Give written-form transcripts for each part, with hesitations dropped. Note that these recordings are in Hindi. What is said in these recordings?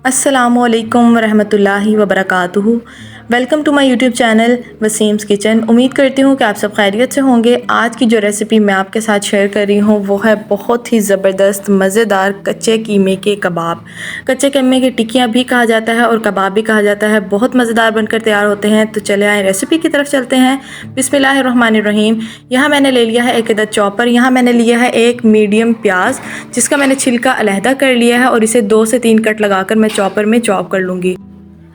अस्सलामुअलैकुम रहमतुल्लाहि वबरकातुहू। Welcome to my YouTube channel Waseem's kitchen. उम्मीद करती हूँ कि आप सब खैरियत से होंगे। आज की जो रेसिपी मैं आपके साथ शेयर कर रही हूँ वो है बहुत ही ज़बरदस्त मज़ेदार कच्चे कीमे के कबाब। कच्चे कीमे की टिक्कियाँ भी कहा जाता है और कबाब भी कहा जाता है। बहुत मज़ेदार बनकर तैयार होते हैं। तो चले आए रेसिपी की तरफ चलते हैं। बिस्मिल्लाहिर्रहमानिर्रहीम। यहाँ मैंने ले लिया है एक अदद चॉपर। यहाँ मैंने लिया है एक मीडियम प्याज जिसका मैंने छिलका अलहदा कर लिया है और इसे 2 से 3 कट लगाकर मैं चॉपर में चॉप कर लूँगी।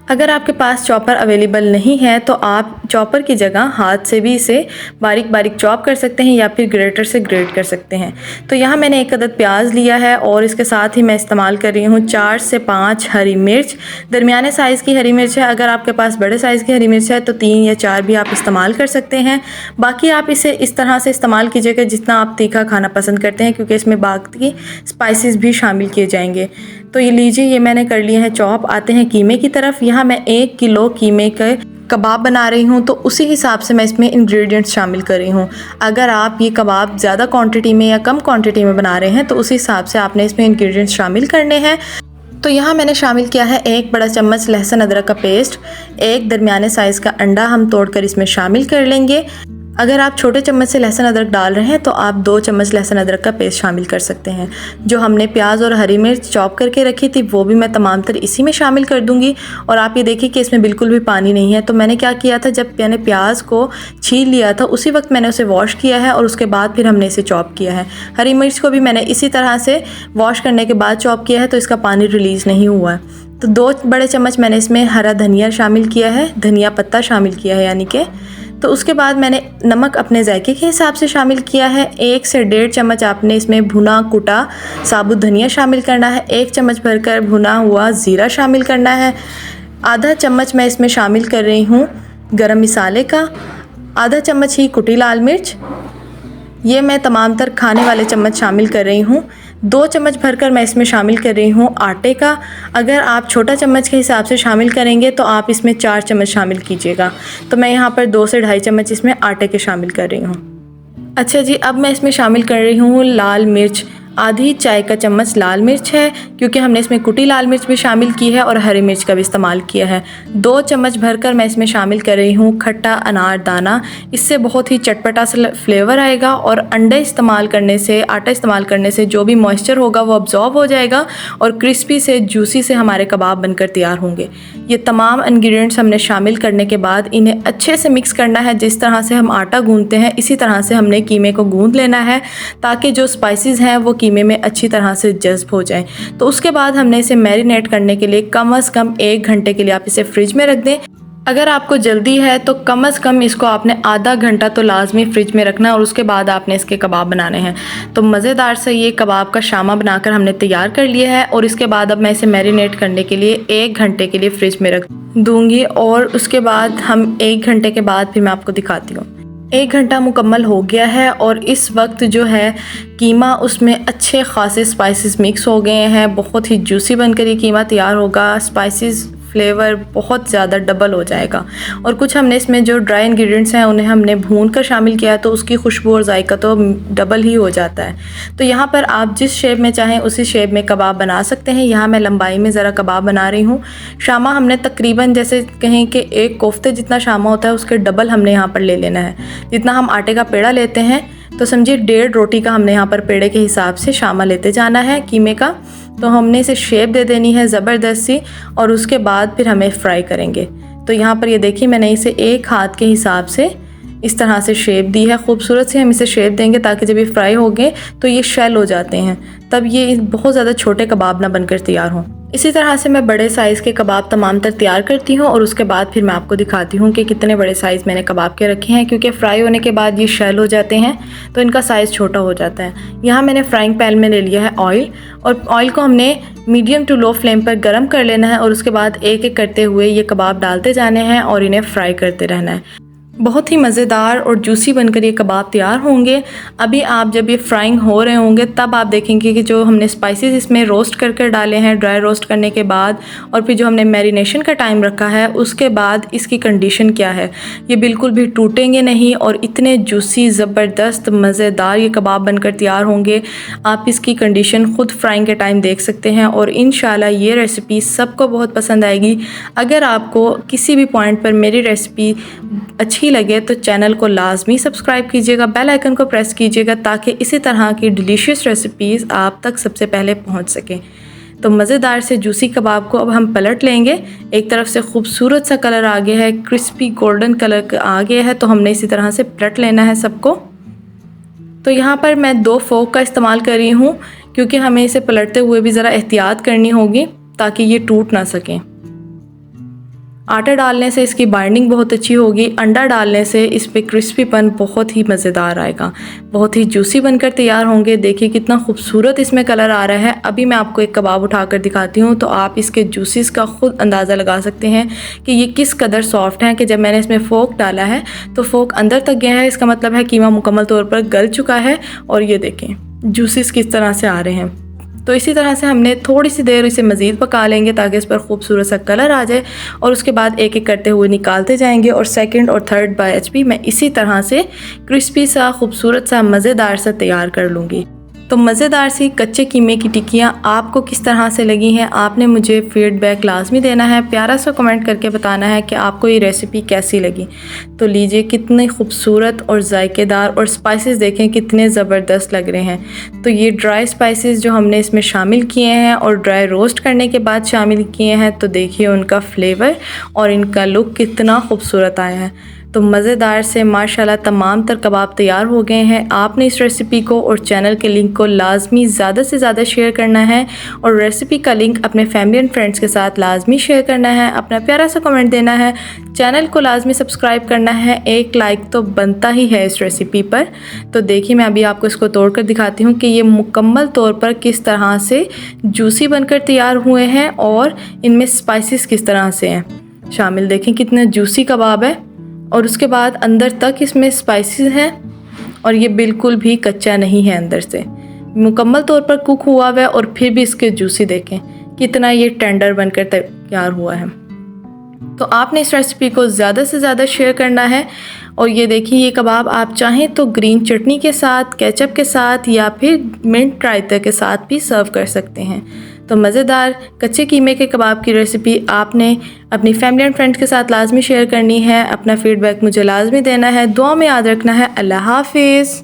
अगर आपके पास चॉपर अवेलेबल नहीं है तो आप चॉपर की जगह हाथ से भी इसे बारीक बारीक चॉप कर सकते हैं या फिर ग्रेटर से ग्रेट कर सकते हैं। तो यहाँ मैंने एक अदद प्याज लिया है और इसके साथ ही मैं इस्तेमाल कर रही हूँ 4 से 5 हरी मिर्च। दरमियाने साइज़ की हरी मिर्च है। अगर आपके पास बड़े साइज़ की हरी मिर्च है तो 3 या 4 भी आप इस्तेमाल कर सकते हैं। बाकी आप इसे इस तरह से इस्तेमाल कीजिएगा जितना आप तीखा खाना पसंद करते हैं, क्योंकि इसमें बाकी स्पाइसेस भी शामिल किए जाएंगे। तो ये लीजिए, ये मैंने कर लिए हैं चॉप। आते हैं कीमे की तरफ। यहाँ मैं 1 किलो कीमे के कबाब बना रही हूँ तो उसी हिसाब से मैं इसमें इंग्रेडिएंट्स शामिल कर रही हूँ। अगर आप ये कबाब ज़्यादा क्वांटिटी में या कम क्वांटिटी में बना रहे हैं तो उसी हिसाब से आपने इसमें इंग्रेडिएंट्स शामिल करने हैं। तो यहाँ मैंने शामिल किया है 1 बड़ा चम्मच लहसुन अदरक का पेस्ट। 1 दरमियाने साइज़ का अंडा हम तोड़कर इसमें शामिल कर लेंगे। अगर आप छोटे चम्मच से लहसुन अदरक डाल रहे हैं तो आप 2 चम्मच लहसुन अदरक का पेस्ट शामिल कर सकते हैं। जो हमने प्याज और हरी मिर्च चॉप करके रखी थी वो भी मैं तमाम तर इसी में शामिल कर दूंगी। और आप ये देखिए कि इसमें बिल्कुल भी पानी नहीं है। तो मैंने क्या किया था, जब मैंने प्याज को छील लिया था उसी वक्त मैंने उसे वॉश किया है और उसके बाद फिर हमने इसे चॉप किया है। हरी मिर्च को भी मैंने इसी तरह से वॉश करने के बाद चॉप किया है तो इसका पानी रिलीज़ नहीं हुआ है। तो 2 बड़े चम्मच मैंने इसमें हरा धनिया शामिल किया है, धनिया पत्ता शामिल किया है यानी कि। तो उसके बाद मैंने नमक अपने जायके के हिसाब से शामिल किया है। 1 से 1.5 चम्मच आपने इसमें भुना कुटा साबुत धनिया शामिल करना है। 1 चम्मच भरकर भुना हुआ ज़ीरा शामिल करना है। आधा चम्मच मैं इसमें शामिल कर रही हूँ गरम मसाले का। आधा चम्मच ही कुटी लाल मिर्च। ये मैं तमाम तर खाने वाले चम्मच शामिल कर रही हूँ। 2 चम्मच भरकर मैं इसमें शामिल कर रही हूँ आटे का। अगर आप छोटा चम्मच के हिसाब से शामिल करेंगे तो आप इसमें 4 चम्मच शामिल कीजिएगा। तो मैं यहाँ पर 2 से 2.5 चम्मच इसमें आटे के शामिल कर रही हूँ। अच्छा जी, अब मैं इसमें शामिल कर रही हूँ लाल मिर्च। आधी चाय का चम्मच लाल मिर्च है, क्योंकि हमने इसमें कुटी लाल मिर्च भी शामिल की है और हरी मिर्च का भी इस्तेमाल किया है। 2 चम्मच भरकर मैं इसमें शामिल कर रही हूँ खट्टा अनार दाना। इससे बहुत ही चटपटा सा फ्लेवर आएगा और अंडे इस्तेमाल करने से, आटा इस्तेमाल करने से जो भी मॉइस्चर होगा वो अब्जॉर्ब हो जाएगा और क्रिस्पी से जूसी से हमारे कबाब बनकर तैयार होंगे। ये तमाम इंग्रेडिएंट्स हमने शामिल करने के बाद इन्हें अच्छे से मिक्स करना है। जिस तरह से हम आटा गूंथते हैं इसी तरह से हमने कीमे को गूंथ लेना है ताकि जो स्पाइसेस हैं वो कीमे में अच्छी तरह से जज्ब हो जाएं। तो उसके बाद हमने इसे मैरिनेट करने के लिए कम से कम 1 घंटे के लिए आप इसे फ्रिज में रख दें। अगर आपको जल्दी है तो कम से कम इसको आपने आधा घंटा तो लाजमी फ्रिज में रखना है और उसके बाद आपने इसके कबाब बनाने हैं। तो मज़ेदार से ये कबाब का शामा बनाकर हमने तैयार कर लिया है और इसके बाद अब मैं इसे मैरिनेट करने के लिए 1 घंटे के लिए फ्रिज में रख दूँगी और उसके बाद हम 1 घंटे के बाद फिर मैं आपको दिखाती हूँ। 1 घंटा मुकम्मल हो गया है और इस वक्त जो है कीमा उसमें अच्छे खासे स्पाइसेस मिक्स हो गए हैं। बहुत ही जूसी बनकर ये कीमा तैयार होगा। स्पाइसेस फ्लेवर बहुत ज़्यादा डबल हो जाएगा। और कुछ हमने इसमें जो ड्राई इंग्रेडिएंट्स हैं उन्हें हमने भून कर शामिल किया तो उसकी खुशबू और जायका तो डबल ही हो जाता है। तो यहाँ पर आप जिस शेप में चाहें उसी शेप में कबाब बना सकते हैं। यहाँ मैं लंबाई में ज़रा कबाब बना रही हूँ। शामा हमने तकरीबन जैसे कहें कि एक कोफ्ते जितना शामा होता है उसके डबल हमने यहाँ पर ले लेना है। जितना हम आटे का पेड़ा लेते हैं तो समझिए 1.5 रोटी का हमने यहाँ पर पेड़े के हिसाब से शामा लेते जाना है कीमे का। तो हमने इसे शेप दे देनी है ज़बरदस्त सी और उसके बाद फिर हमें फ्राई करेंगे। तो यहाँ पर ये देखिए मैंने इसे 1 हाथ के हिसाब से इस तरह से शेप दी है। खूबसूरत से हम इसे शेप देंगे ताकि जब ये फ्राई हो गए तो ये शेल हो जाते हैं, तब ये बहुत ज़्यादा छोटे कबाब ना बनकर तैयार हों। इसी तरह से मैं बड़े साइज़ के कबाब तमाम तर तैयार करती हूँ और उसके बाद फिर मैं आपको दिखाती हूँ कि कितने बड़े साइज़ मैंने कबाब के रखे हैं, क्योंकि फ्राई होने के बाद ये शेल हो जाते हैं तो इनका साइज़ छोटा हो जाता है। यहाँ मैंने फ्राइंग पैन में ले लिया है ऑयल और ऑयल को हमने मीडियम टू लो फ्लेम पर गर्म कर लेना है और उसके बाद एक एक करते हुए ये कबाब डालते जाने हैं और इन्हें फ्राई करते रहना है। बहुत ही मज़ेदार और जूसी बनकर ये कबाब तैयार होंगे। अभी आप जब ये फ्राइंग हो रहे होंगे तब आप देखेंगे कि जो हमने स्पाइसेस इसमें रोस्ट कर डाले हैं ड्राई रोस्ट करने के बाद, और फिर जो हमने मैरिनेशन का टाइम रखा है उसके बाद इसकी कंडीशन क्या है। ये बिल्कुल भी टूटेंगे नहीं और इतने जूसी ज़बरदस्त मज़ेदार ये कबाब बनकर तैयार होंगे। आप इसकी कंडीशन ख़ुद फ्राइंग के टाइम देख सकते हैं और इंशाल्लाह ये रेसिपी सबको बहुत पसंद आएगी। अगर आपको किसी भी पॉइंट पर मेरी रेसिपी अच्छी लगे तो चैनल को लाजमी सब्सक्राइब कीजिएगा, बेल आइकन को प्रेस कीजिएगा ताकि इसी तरह की डिलीशियस रेसिपीज़ आप तक सबसे पहले पहुंच सकें। तो मज़ेदार से जूसी कबाब को अब हम पलट लेंगे। एक तरफ से खूबसूरत सा कलर आ गया है, क्रिस्पी गोल्डन कलर आ गया है, तो हमने इसी तरह से पलट लेना है सबको। तो यहाँ पर मैं 2 फोक का इस्तेमाल कर रही हूँ क्योंकि हमें इसे पलटते हुए भी ज़रा एहतियात करनी होगी ताकि ये टूट ना सकें। आटा डालने से इसकी बाइंडिंग बहुत अच्छी होगी, अंडा डालने से इस पर क्रिस्पीपन बहुत ही मज़ेदार आएगा, बहुत ही जूसी बनकर तैयार होंगे। देखिए कितना खूबसूरत इसमें कलर आ रहा है। अभी मैं आपको एक कबाब उठाकर दिखाती हूँ तो आप इसके जूसीस का ख़ुद अंदाज़ा लगा सकते हैं कि ये किस कदर सॉफ्ट हैं कि जब मैंने इसमें फ़ोक डाला है तो फ़ोक अंदर तक गया है, इसका मतलब है कीमा मुकम्मल तौर पर गल चुका है। और ये देखें जूसीस किस तरह से आ रहे हैं। तो इसी तरह से हमने थोड़ी सी देर इसे मज़ीद पका लेंगे ताकि इस पर खूबसूरत सा कलर आ जाए, और उसके बाद एक एक करते हुए निकालते जाएंगे और सेकंड और थर्ड बैच भी मैं इसी तरह से क्रिस्पी सा खूबसूरत सा मज़ेदार सा तैयार कर लूँगी। तो मज़ेदार सी कच्चे कीमे की टिक्कियाँ आपको किस तरह से लगी हैं, आपने मुझे फ़ीडबैक लाजमी देना है, प्यारा सा कमेंट करके बताना है कि आपको ये रेसिपी कैसी लगी। तो लीजिए कितनी खूबसूरत और जायकेदार, और स्पाइसेस देखें कितने ज़बरदस्त लग रहे हैं। तो ये ड्राई स्पाइसेस जो हमने इसमें शामिल किए हैं और ड्राई रोस्ट करने के बाद शामिल किए हैं, तो देखिए उनका फ्लेवर और इनका लुक कितना खूबसूरत आया है। तो मज़ेदार से माशाल्लाह तमाम तर कबाब तैयार हो गए हैं। आपने इस रेसिपी को और चैनल के लिंक को लाजमी ज़्यादा से ज़्यादा शेयर करना है, और रेसिपी का लिंक अपने फैमिली एंड फ्रेंड्स के साथ लाजमी शेयर करना है, अपना प्यारा सा कमेंट देना है, चैनल को लाजमी सब्सक्राइब करना है। एक लाइक तो बनता ही है इस रेसिपी पर। तो देखिए मैं अभी आपको इसको तोड़ कर दिखाती हूँ कि ये मुकम्मल तौर पर किस तरह से जूसी बनकर तैयार हुए हैं और इनमें स्पाइसेस किस तरह से हैं शामिल। देखें कितना जूसी कबाब है और उसके बाद अंदर तक इसमें स्पाइसेस हैं, और ये बिल्कुल भी कच्चा नहीं है, अंदर से मुकम्मल तौर पर कुक हुआ हुआ है। और फिर भी इसके जूसी देखें कितना ये टेंडर बनकर तैयार हुआ है। तो आपने इस रेसिपी को ज़्यादा से ज़्यादा शेयर करना है। और ये देखिए ये कबाब आप चाहें तो ग्रीन चटनी के साथ, केचप के साथ या फिर मिंट रायता के साथ भी सर्व कर सकते हैं। तो मज़ेदार कच्चे कीमे के कबाब की रेसिपी आपने अपनी फैमिली एंड फ्रेंड्स के साथ लाजमी शेयर करनी है। अपना फ़ीडबैक मुझे लाजमी देना है। दुआ में याद रखना है। अल्लाह हाफिज़।